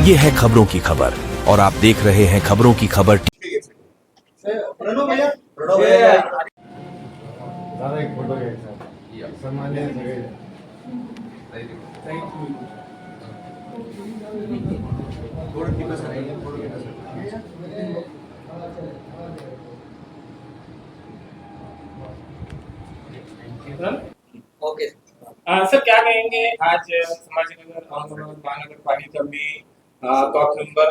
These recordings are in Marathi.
ये है खबरों की खबर और आप देख रहे हैं खबरों की खबर। दादा एक फोटो घ्यायचा सन्माननीय सगळे ओके। सर क्या कहेंगे आज समाजनगर महानगर पालिका में कॉप नंबर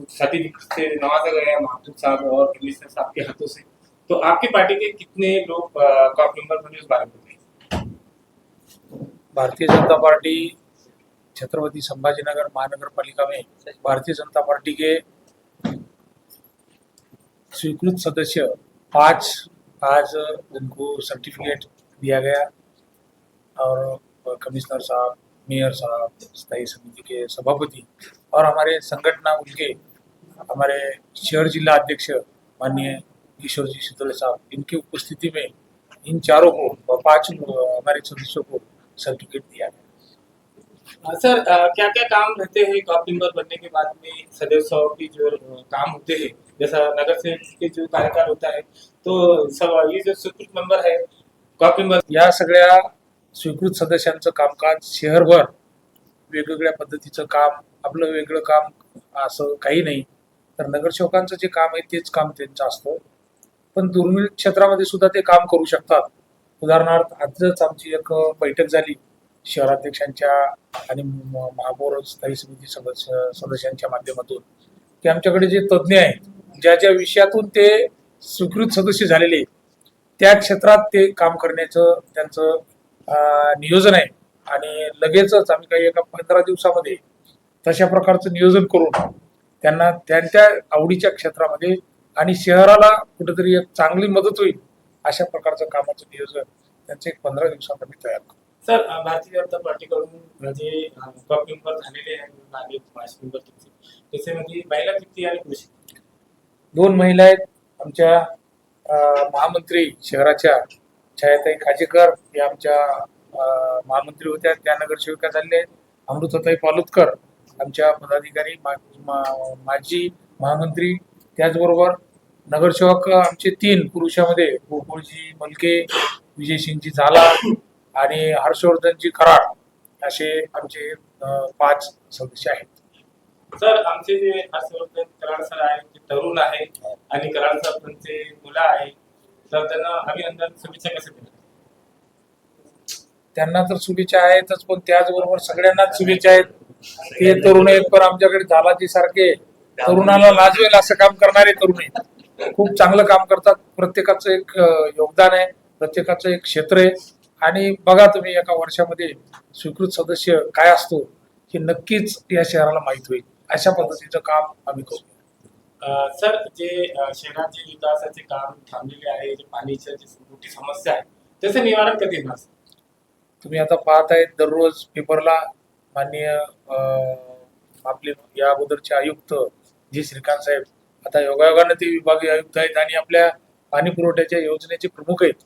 सर्टिफिकेट से नवाजा गया महबूब साहब और कमिश्नर साहब के हाथों से, तो आपकी पार्टी के कितने लोग कॉप नंबर बने उस बारे में बताइए। भारतीय जनता पार्टी छत्रपति संभाजीनगर महानगर पालिका में भारतीय जनता पार्टी के स्वीकृत सदस्य 5 आज उनको सर्टिफिकेट दिया गया और कमिश्नर साहब, मेयर साहब, स्थायी समिति के सभापति और हमारे संगठना उनके हमारे शहर जिला अध्यक्ष माननीय किशोर जी शीतल साहब, इनकी उपस्थिति में इन चारों को और 5 हमारे सदस्यों को सर्टिफिकेट दिया गया। सर क्या क्या काम रहते हैं कॉप मेंबर बनने के बाद में सदस्यों की जो काम होते हैं, जैसा नगर से के जो कार्यकाल होता है, तो सब ये जो स्वीकृत मेंबर है कॉप मेंबर या सगळ्या स्वीकृत सदस्यांचं कामकाज शहरभर वेगवेगळ्या पद्धतीचं काम, आपलं वेगळं काम असं काही नाही, तर नगरसेवकांचं जे काम आहे तेच काम त्यांचं असतं, पण दुर्मिळ क्षेत्रामध्ये सुद्धा ते काम करू शकतात। उदाहरणार्थ आजच आमची एक बैठक झाली शहराध्यक्षांच्या आणि महापौर स्थायी समिती सदस्यांच्या माध्यमातून की आमच्याकडे जे तज्ज्ञ आहेत ज्या ज्या विषयातून ते स्वीकृत सदस्य झालेले त्या क्षेत्रात ते काम करण्याचं त्यांचं नियोजन आहे आणि लगेचच आम्ही काही एका 15 दिवसामध्ये तशा प्रकारचं नियोजन करून त्यांना त्यांच्या आवडीच्या क्षेत्रामध्ये आणि शहराला कुठेतरी एक चांगली मदत होईल अशा प्रकारचं कामाचं नियोजन त्यांचं एक 15 दिवसामध्ये तयार करू। सर भारतीय जनता पार्टीकडून जे कॉप मेंबर झालेले आहेत 5 मेंबर तुमचे, त्याच्यामध्ये महिला किती आणि पुरुष? 2 महिला आहेत आमच्या महामंत्री शहराच्या छायाताई खाजेकर, या आमच्या महामंत्री होत्या, त्या नगरसेविका झालेल्या आहेत। अमृताताई पालुतकर आमच्या पदाधिकारी माजी महामंत्री, त्याचबरोबर नगरसेवक आमचे 3 पुरुषामध्ये गोकुळजी मलके, विजयसिंगजी झाला आणि हर्षवर्धनजी कराड असे आमचे 5 सदस्य आहेत। सर आमचे जे हर्षवर्धन कराड सर आहेत ते तरुण आहे आणि कराड सर त्यांचे मुलं आहे, तर त्यांना अभिनंदन शुभेच्छा कसे देणार? त्यांना तर शुभेच्छा आहेतच, पण त्याचबरोबर सगळ्यांनाच शुभेच्छा आहेत। ते तरुण आहेत पण आमच्याकडे झालाजी सारखे तरुणाला लाजवेल असं काम करणारे तरुण आहेत, खूप चांगलं काम करतात। प्रत्येकाचं एक योगदान आहे, प्रत्येकाचं एक क्षेत्र आहे आणि बघा तुम्ही एका वर्षामध्ये स्वीकृत सदस्य काय असतो हे नक्कीच या शहराला माहित होईल, अशा पद्धतीचं काम आम्ही करू। सर जे शहरात जे विकासाचे काम थांबलेले आहे, जे पाण्याची जी मोठी समस्या आहे त्याचं निवारण कधी होणार? तुम्ही आता पाहताय दररोज पेपरला माननीय आपले या अगोदरचे आयुक्त जी श्रीकांत साहेब आता योगायोगाने ते विभागीय आयुक्त आहेत आणि आपल्या पाणी पुरवठ्याच्या योजनेचे प्रमुख आहेत।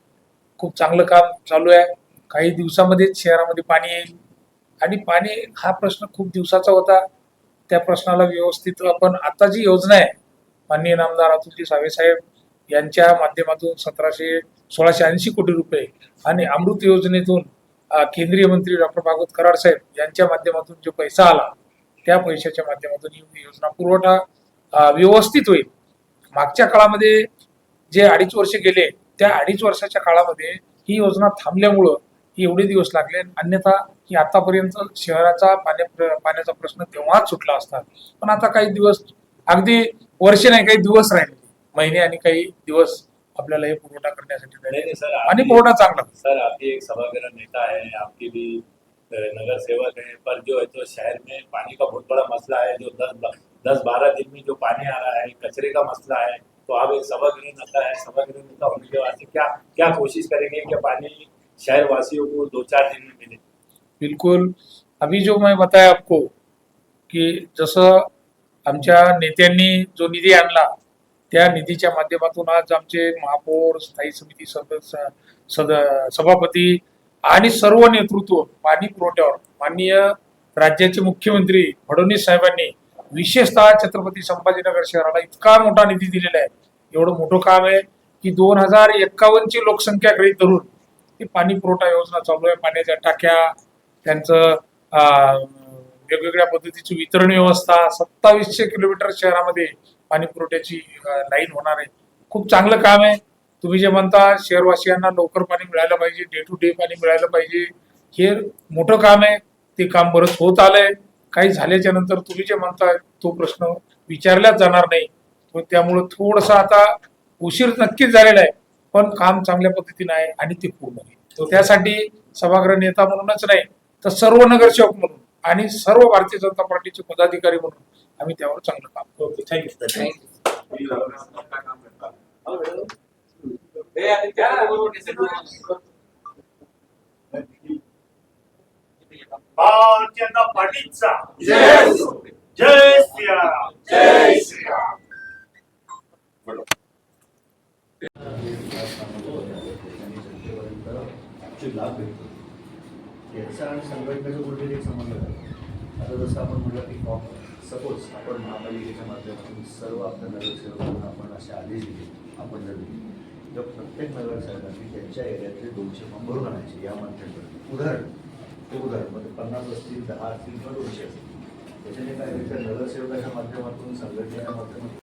खूप चांगलं काम चालू आहे। काही दिवसामध्येच शहरामध्ये पाणी येईल आणि पाणी हा प्रश्न खूप दिवसाचा होता, त्या प्रश्नाला व्यवस्थित आपण आता जी योजना आहे माननीय नामदार अतुलजी सावे साहेब यांच्या माध्यमातून 1680 कोटी रुपये आणि अमृत योजनेतून केंद्रीय मंत्री डॉक्टर भागवत कराड साहेब यांच्या माध्यमातून जो पैसा आला त्या पैशाच्या माध्यमातून ही योजना पुरवठा व्यवस्थित होईल। मागच्या काळामध्ये जे 2.5 वर्ष गेले त्या 2.5 वर्षाच्या काळामध्ये ही योजना थांबल्यामुळं ही एवढे दिवस लागले, अन्यथा ही आतापर्यंत शहराचा पाण्याचा प्रश्न तेव्हाच सुटला असता, पण आता काही दिवस अगदी वर्ष नाही काही दिवस राहिले, महिने आणि काही दिवस आपल्याला हे पुरवठा करण्यासाठी सर आणि पुरवठा चांगला। सर आपकी एक सभागृह नेता है, आपकी भी नगर सेवक है, पर जो है तो शहर में पानी का बहुत बड़ा मसला है, जो 10-12 दिन में जो पानी आ रहा है, कचरे का मसला है, तो आप एक सभागृह नेता है, सभागृह नेता होने के वास्ते क्या कोशिश करेंगे कि पानी शहर वासियों को 2-4 दिन में मिले? बिल्कुल, अभी जो मैं बताया आपको कि जसं आमच्या नेत्यांनी जो निधी आणला त्या निधीच्या माध्यमातून आज आमचे महापौर, स्थायी समिती सभापती आणि सर्व नेतृत्व पाणी पुरवठ्यावर माननीय राज्याचे मुख्यमंत्री फडणवीस साहेबांनी विशेषतः छत्रपती संभाजीनगर शहराला इतका मोठा निधी दिलेला आहे, एवढं मोठं काम आहे की 2051 ची लोकसंख्या गृहीत धरून ती पाणी पुरवठा योजना चालू आहे. पाण्याच्या टाक्या, त्यांचं वेगवेगळ्या पद्धतीची वितरण व्यवस्था, 2700 किलोमीटर शहरामध्ये पाणी पुरवठ्याची लाईन होणार आहे. खूप चांगलं काम आहे. तुम्ही जे म्हणता शहरवासियांना लवकर पाणी मिळायला पाहिजे, डे टू डे पाणी मिळायला पाहिजे, हे मोठं काम आहे. ते काम बरंच होत आलंय. काही झाल्याच्या नंतर तुम्ही जे म्हणताय तो प्रश्न विचारलाच जाणार नाही. त्यामुळं थोडंसं आता उशीर नक्कीच झालेला आहे, पण काम चांगल्या पद्धतीने आहे आणि ते पूर्ण होईल. त्यासाठी सभागृह नेता म्हणूनच नाही तर सर्व नगरसेवक म्हणून आणि सर्व भारतीय जनता पार्टीचे पदाधिकारी म्हणून आम्ही त्यावर चांगलं काम करू. Okay, thank you. भारतीय जनता पार्टीचा जय श्रीराम. जय श्रीराम. लाभ भेटतो याचा आणि संघटनेचा कुठेतरी एक संबंध आहे. आता जसं आपण म्हटलं की सपोज आपण महापालिकेच्या माध्यमातून सर्व आपल्या नगरसेवकांना आपण असे आदेश दिले, आपण जर दिले तर प्रत्येक नगरसेवकांनी त्यांच्या एरियातले 200 फॉर्म भरून आणायचे या मंथएंडपर्यंत. उदाहरण मध्ये 50 असतील, 10 असतील किंवा 200 असतील. त्याच्याने काय होईल, नगरसेवकाच्या माध्यमातून संघटनेच्या माध्यमातून